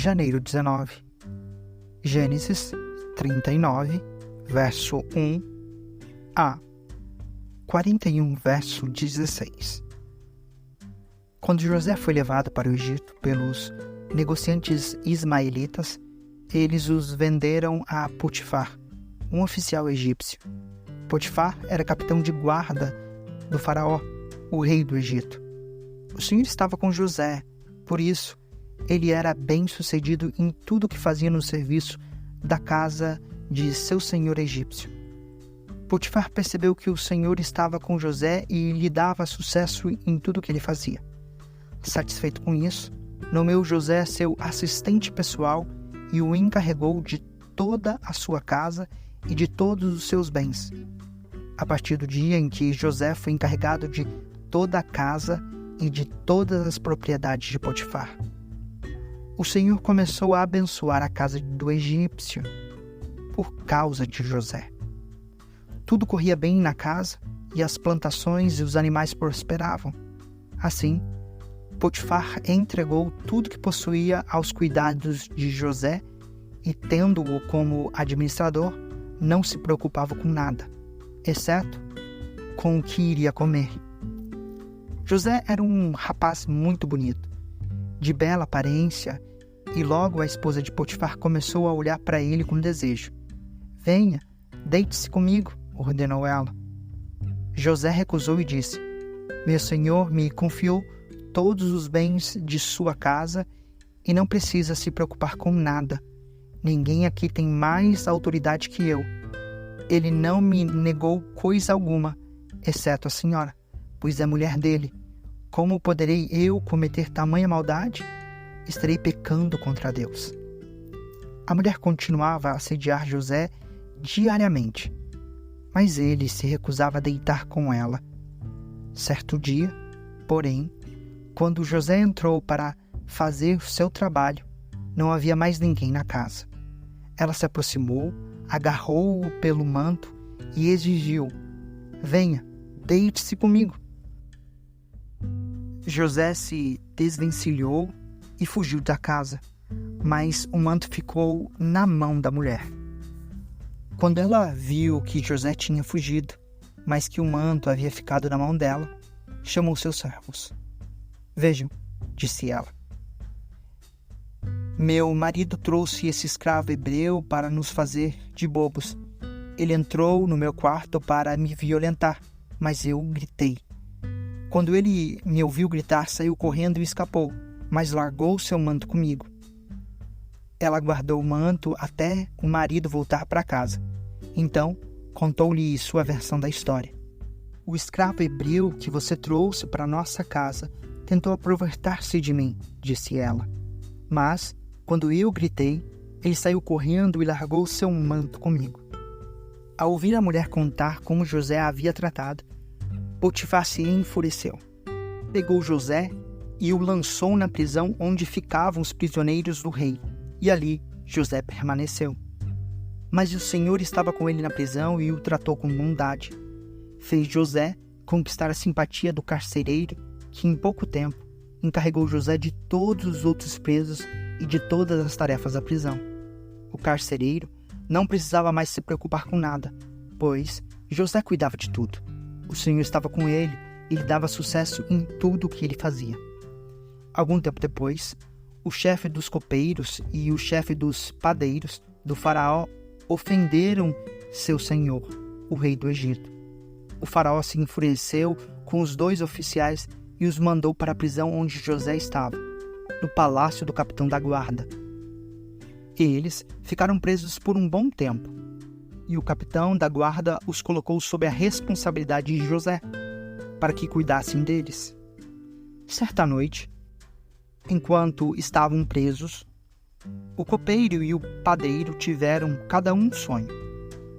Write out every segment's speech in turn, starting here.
janeiro 19. Gênesis 39, verso 1 a 41, verso 16. Quando José foi levado para o Egito pelos negociantes ismaelitas, eles os venderam a Potifar, um oficial egípcio. Potifar era capitão de guarda do faraó, o rei do Egito. O Senhor estava com José, por isso ele era bem-sucedido em tudo que fazia no serviço da casa de seu senhor egípcio. Potifar percebeu que o Senhor estava com José e lhe dava sucesso em tudo que ele fazia. Satisfeito com isso, nomeou José seu assistente pessoal e o encarregou de toda a sua casa e de todos os seus bens. A partir do dia em que José foi encarregado de toda a casa e de todas as propriedades de Potifar, o Senhor começou a abençoar a casa do egípcio por causa de José. Tudo corria bem na casa e as plantações e os animais prosperavam. Assim, Potifar entregou tudo que possuía aos cuidados de José e, tendo-o como administrador, não se preocupava com nada, exceto com o que iria comer. José era um rapaz muito bonito, de bela aparência, e logo a esposa de Potifar começou a olhar para ele com desejo. "Venha, deite-se comigo", ordenou ela. José recusou e disse: "Meu senhor me confiou todos os bens de sua casa e não precisa se preocupar com nada. Ninguém aqui tem mais autoridade que eu. Ele não me negou coisa alguma, exceto a senhora, pois é mulher dele. Como poderei eu cometer tamanha maldade? Estarei pecando contra Deus." A mulher continuava a assediar José diariamente, mas ele se recusava a deitar com ela. Certo dia, porém, quando José entrou para fazer o seu trabalho, não havia mais ninguém na casa. Ela se aproximou, agarrou-o pelo manto e exigiu: "Venha, deite-se comigo." José se desvencilhou e fugiu da casa, mas o manto ficou na mão da mulher. Quando ela viu que José tinha fugido, mas que o manto havia ficado na mão dela, chamou seus servos. "Vejam", disse ela, "meu marido trouxe esse escravo hebreu para nos fazer de bobos. Ele entrou no meu quarto para me violentar, mas eu gritei. Quando ele me ouviu gritar, saiu correndo e escapou, mas largou seu manto comigo." Ela guardou o manto até o marido voltar para casa. Então, contou-lhe sua versão da história. "O escravo hebreu que você trouxe para nossa casa tentou aproveitar-se de mim", disse ela. "Mas, quando eu gritei, ele saiu correndo e largou seu manto comigo." Ao ouvir a mulher contar como José a havia tratado, Potifar se enfureceu. Pegou José e o lançou na prisão onde ficavam os prisioneiros do rei, e ali José permaneceu. Mas o Senhor estava com ele na prisão e o tratou com bondade. Fez José conquistar a simpatia do carcereiro, que em pouco tempo encarregou José de todos os outros presos e de todas as tarefas da prisão. O carcereiro não precisava mais se preocupar com nada, pois José cuidava de tudo. O Senhor estava com ele e lhe dava sucesso em tudo o que ele fazia. Algum tempo depois, o chefe dos copeiros e o chefe dos padeiros do faraó ofenderam seu senhor, o rei do Egito. O faraó se enfureceu com os 2 oficiais e os mandou para a prisão onde José estava, no palácio do capitão da guarda. Eles ficaram presos por um bom tempo, e o capitão da guarda os colocou sob a responsabilidade de José, para que cuidassem deles. Certa noite, enquanto estavam presos, o copeiro e o padeiro tiveram cada um sonho,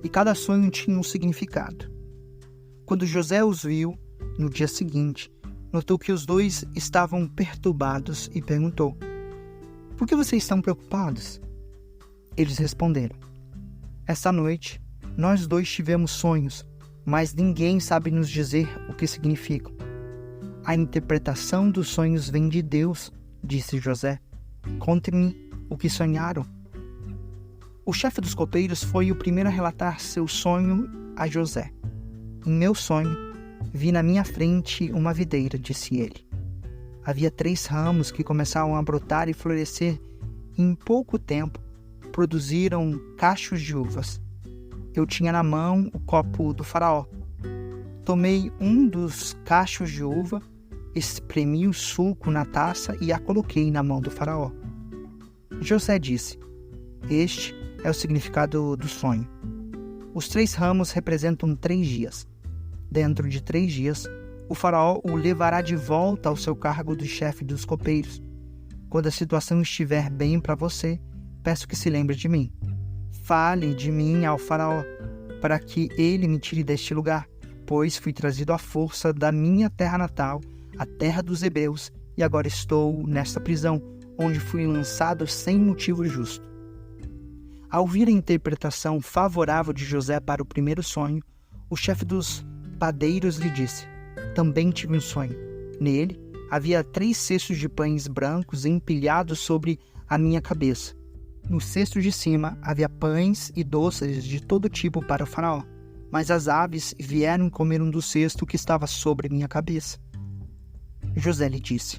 e cada sonho tinha um significado. Quando José os viu, no dia seguinte, notou que os 2 estavam perturbados e perguntou: "Por que vocês estão preocupados?" Eles responderam: "Esta noite, nós 2 tivemos sonhos, mas ninguém sabe nos dizer o que significam." "A interpretação dos sonhos vem de Deus", disse José. "Conte-me o que sonharam. O chefe dos copeiros foi o primeiro a relatar seu sonho a José. Em meu sonho, vi na minha frente uma videira, disse ele. Havia 3 ramos que começaram a brotar e florescer e em pouco tempo produziram cachos de uvas. Eu tinha na mão o copo do faraó. Tomei um dos cachos de uva, espremi o suco na taça e a coloquei na mão do faraó. José disse: este é o significado do sonho. Os 3 ramos representam 3 dias. Dentro de 3 dias, o faraó o levará de volta ao seu cargo de chefe dos copeiros. Quando a situação estiver bem para você, peço que se lembre de mim. Fale de mim ao faraó, para que ele me tire deste lugar, pois fui trazido à força da minha terra natal, a terra dos hebreus, e agora estou nesta prisão, onde fui lançado sem motivo justo. Ao ouvir a interpretação favorável de José para o primeiro sonho, o chefe dos padeiros lhe disse: também tive um sonho. Nele havia 3 cestos de pães brancos empilhados sobre a minha cabeça. No cesto de cima havia pães e doces de todo tipo para o faraó, mas as aves vieram comer um do cesto que estava sobre minha cabeça. José lhe disse: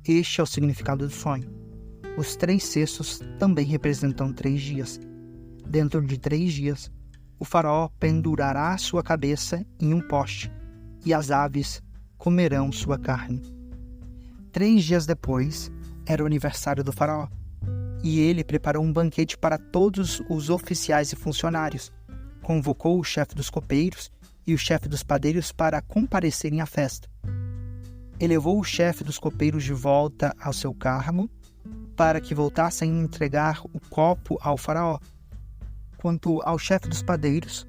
este é o significado do sonho. Os 3 cestos também representam 3 dias. Dentro de 3 dias, o faraó pendurará sua cabeça em um poste, e as aves comerão sua carne. 3 dias depois, era o aniversário do faraó, e ele preparou um banquete para todos os oficiais e funcionários. Convocou o chefe dos copeiros e o chefe dos padeiros para comparecerem à festa. Elevou o chefe dos copeiros de volta ao seu cargo, para que voltassem a entregar o copo ao faraó. Quanto ao chefe dos padeiros,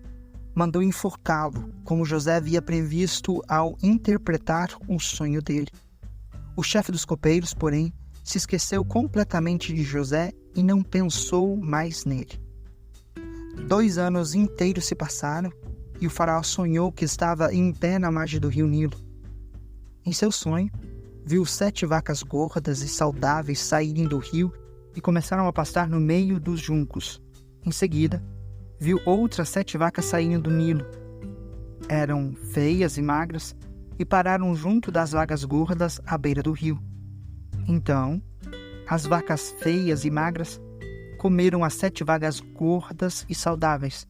mandou enforcá-lo, como José havia previsto ao interpretar o sonho dele. O chefe dos copeiros, porém, se esqueceu completamente de José e não pensou mais nele. 2 anos inteiros se passaram e o faraó sonhou que estava em pé na margem do rio Nilo. Em seu sonho, viu 7 vacas gordas e saudáveis saírem do rio e começaram a pastar no meio dos juncos. Em seguida, viu outras 7 vacas saindo do Nilo. Eram feias e magras e pararam junto das vacas gordas à beira do rio. Então, as vacas feias e magras comeram as 7 vacas gordas e saudáveis.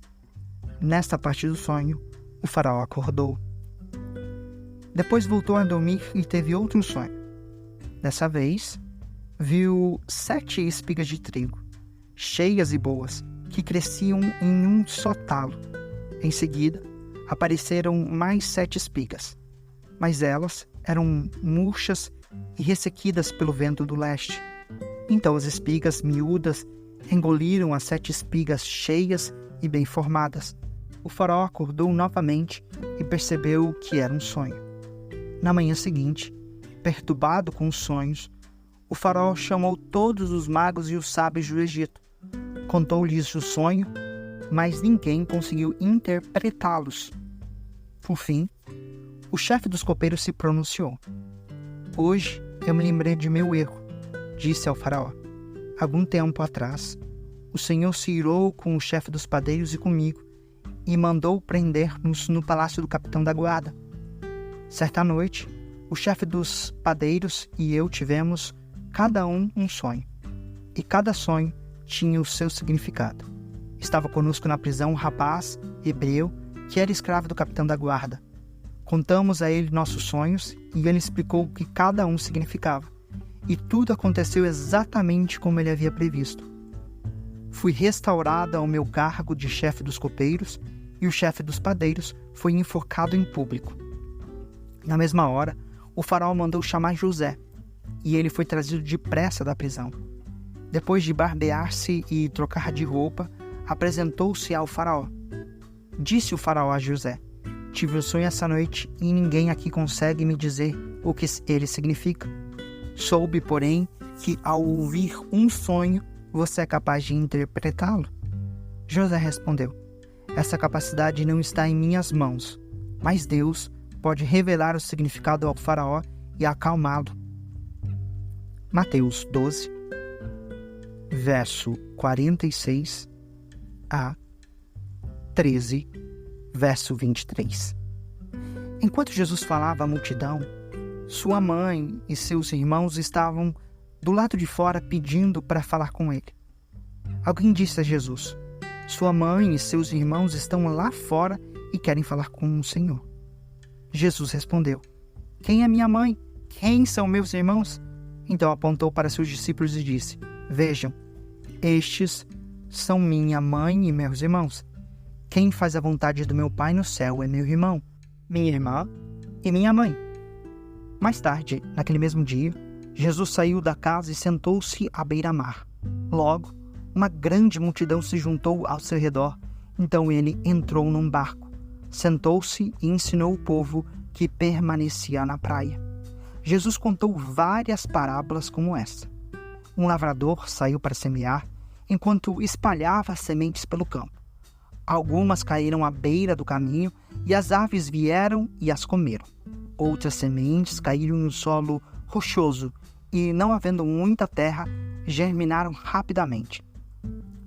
Nesta parte do sonho, o faraó acordou. Depois voltou a dormir e teve outro sonho. Dessa vez, viu 7 espigas de trigo, cheias e boas, que cresciam em um só talo. Em seguida, apareceram mais 7 espigas, mas elas eram murchas e ressequidas pelo vento do leste. Então as espigas miúdas engoliram as 7 espigas cheias e bem formadas. O faraó acordou novamente e percebeu que era um sonho. Na manhã seguinte, perturbado com os sonhos, o faraó chamou todos os magos e os sábios do Egito. Contou-lhes o sonho, mas ninguém conseguiu interpretá-los. Por fim, o chefe dos copeiros se pronunciou. Hoje eu me lembrei de meu erro, disse ao faraó. Algum tempo atrás, o Senhor se irou com o chefe dos padeiros e comigo e mandou prender-nos no palácio do capitão da guarda. Certa noite, o chefe dos padeiros e eu tivemos cada um sonho, e cada sonho tinha o seu significado. Estava conosco na prisão um rapaz hebreu que era escravo do capitão da guarda. Contamos a ele nossos sonhos e ele explicou o que cada um significava. E tudo aconteceu exatamente como ele havia previsto. Fui restaurada ao meu cargo de chefe dos copeiros e o chefe dos padeiros foi enforcado em público. Na mesma hora, o faraó mandou chamar José e ele foi trazido depressa da prisão. Depois de barbear-se e trocar de roupa, apresentou-se ao faraó. Disse o faraó a José: tive um sonho essa noite e ninguém aqui consegue me dizer o que ele significa. Soube, porém, que ao ouvir um sonho, você é capaz de interpretá-lo. José respondeu: essa capacidade não está em minhas mãos, mas Deus pode revelar o significado ao faraó e acalmá-lo. Mateus 12, verso 46 a 13, verso 23. Enquanto Jesus falava à multidão, sua mãe e seus irmãos estavam do lado de fora pedindo para falar com ele. Alguém disse a Jesus: sua mãe e seus irmãos estão lá fora e querem falar com o Senhor. Jesus respondeu: quem é minha mãe? Quem são meus irmãos? Então apontou para seus discípulos e disse: vejam, estes são minha mãe e meus irmãos. Quem faz a vontade do meu Pai no céu é meu irmão, minha irmã e minha mãe. Mais tarde, naquele mesmo dia, Jesus saiu da casa e sentou-se à beira-mar. Logo, uma grande multidão se juntou ao seu redor. Então ele entrou num barco, sentou-se e ensinou o povo que permanecia na praia. Jesus contou várias parábolas como essa. Um lavrador saiu para semear, enquanto espalhava as sementes pelo campo. Algumas caíram à beira do caminho e as aves vieram e as comeram. Outras sementes caíram no solo rochoso e, não havendo muita terra, germinaram rapidamente.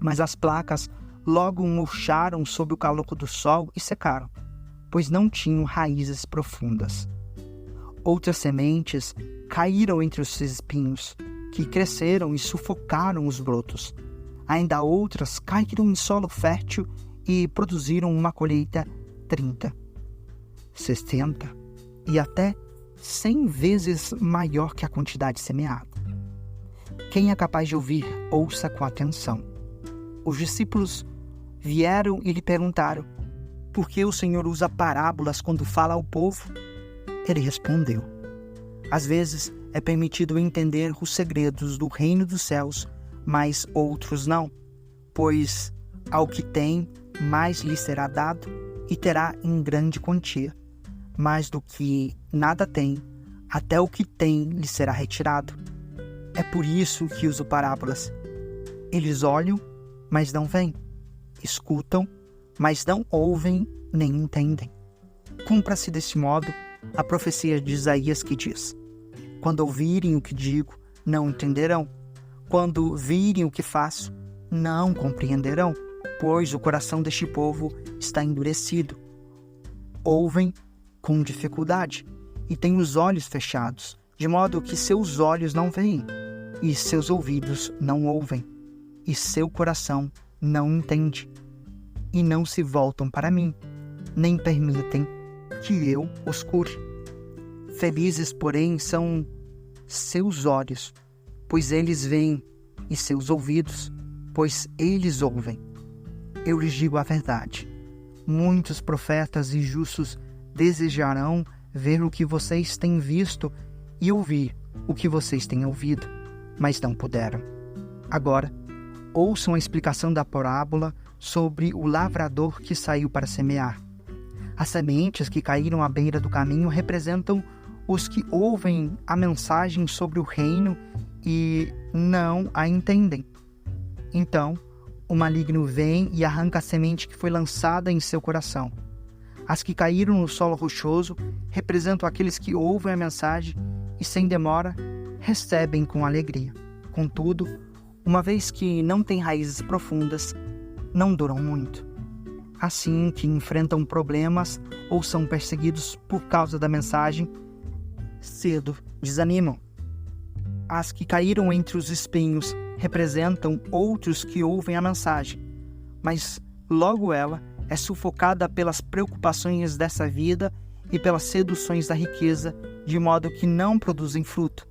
Mas as placas logo murcharam sob o calor do sol e secaram, pois não tinham raízes profundas. Outras sementes caíram entre os espinhos, que cresceram e sufocaram os brotos. Ainda outras caíram em solo fértil e produziram uma colheita 30, 60 e até 100 vezes maior que a quantidade semeada. Quem é capaz de ouvir, ouça com atenção. Os discípulos vieram e lhe perguntaram: por que o Senhor usa parábolas quando fala ao povo? Ele respondeu: às vezes é permitido entender os segredos do reino dos céus, mas outros não, pois ao que tem, mais lhe será dado e terá em grande quantia. Mais do que nada tem, até o que tem lhe será retirado. É por isso que uso parábolas. Eles olham, mas não veem. Escutam, mas não ouvem nem entendem. Cumpra-se deste modo a profecia de Isaías que diz: quando ouvirem o que digo, não entenderão. Quando virem o que faço, não compreenderão, pois o coração deste povo está endurecido. Ouvem com dificuldade e têm os olhos fechados, de modo que seus olhos não veem, e seus ouvidos não ouvem, e seu coração não entende, e não se voltam para mim, nem permitem que eu os cure. Felizes, porém, são seus olhos, pois eles veem, e seus ouvidos, pois eles ouvem. Eu lhes digo a verdade: muitos profetas e justos desejarão ver o que vocês têm visto e ouvir o que vocês têm ouvido, mas não puderam. Agora, ouçam a explicação da parábola sobre o lavrador que saiu para semear. As sementes que caíram à beira do caminho representam os que ouvem a mensagem sobre o reino e não a entendem. Então, o maligno vem e arranca a semente que foi lançada em seu coração. As que caíram no solo rochoso representam aqueles que ouvem a mensagem e, sem demora, recebem com alegria. Contudo, uma vez que não têm raízes profundas, não duram muito. Assim que enfrentam problemas ou são perseguidos por causa da mensagem, cedo desanimam. As que caíram entre os espinhos representam outros que ouvem a mensagem, mas logo ela é sufocada pelas preocupações dessa vida e pelas seduções da riqueza, de modo que não produzem fruto.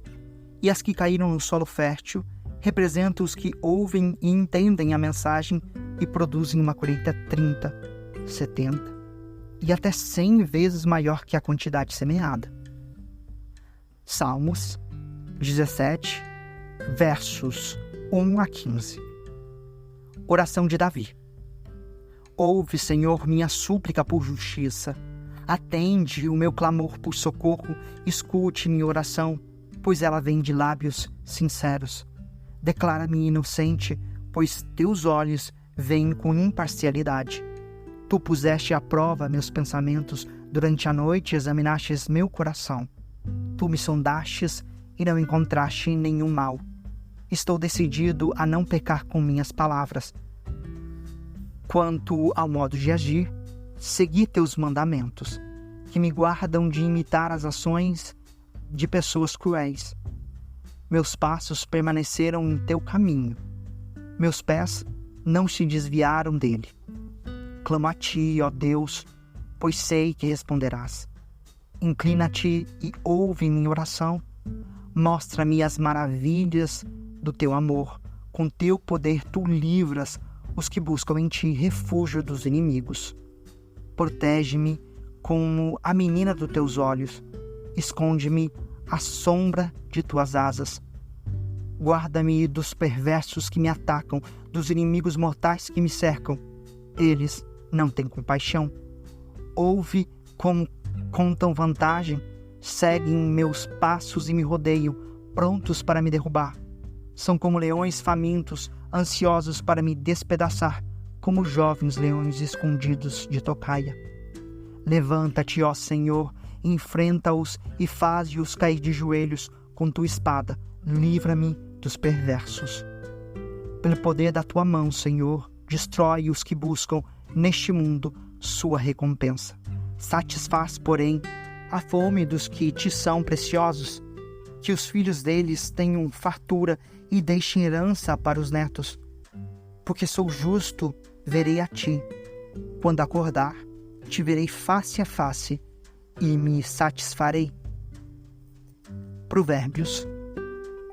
E as que caíram no solo fértil representam os que ouvem e entendem a mensagem e produzem uma colheita 30, 70 e até 100 vezes maior que a quantidade semeada. Salmos 17, versos 1 a 15. Oração de Davi. Ouve, Senhor, minha súplica por justiça. Atende o meu clamor por socorro. Escute minha oração, pois ela vem de lábios sinceros. Declara-me inocente, pois teus olhos veem com imparcialidade. Tu puseste à prova meus pensamentos, durante a noite examinastes meu coração. Tu me sondastes e não encontraste nenhum mal. Estou decidido a não pecar com minhas palavras. Quanto ao modo de agir, segui teus mandamentos, que me guardam de imitar as ações de pessoas cruéis. Meus passos permaneceram em teu caminho. Meus pés não se desviaram dele. Clamo a ti, ó Deus, pois sei que responderás. Inclina-te e ouve minha oração. Mostra-me as maravilhas do teu amor. Com teu poder tu livras os que buscam em ti refúgio dos inimigos. Protege-me como a menina dos teus olhos. Esconde-me à sombra de tuas asas. Guarda-me dos perversos que me atacam, dos inimigos mortais que me cercam. Eles não têm compaixão. Ouve como contam vantagem, seguem meus passos e me rodeiam, prontos para me derrubar. São como leões famintos, ansiosos para me despedaçar, como jovens leões escondidos de tocaia. Levanta-te, ó Senhor, enfrenta-os e faze-os cair de joelhos com tua espada. Livra-me dos perversos. Pelo poder da tua mão, Senhor, destrói os que buscam neste mundo sua recompensa. Satisfaz, porém, a fome dos que te são preciosos, que os filhos deles tenham fartura e deixem herança para os netos. Porque sou justo, verei a ti. Quando acordar, te verei face a face e me satisfarei. Provérbios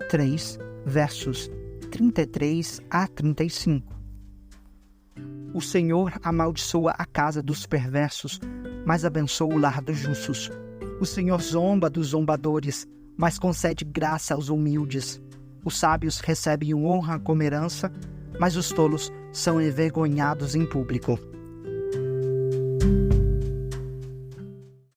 3, versos 33 a 35. O Senhor amaldiçoa a casa dos perversos, mas abençoa o lar dos justos. O Senhor zomba dos zombadores, mas concede graça aos humildes. Os sábios recebem honra como herança, mas os tolos são envergonhados em público.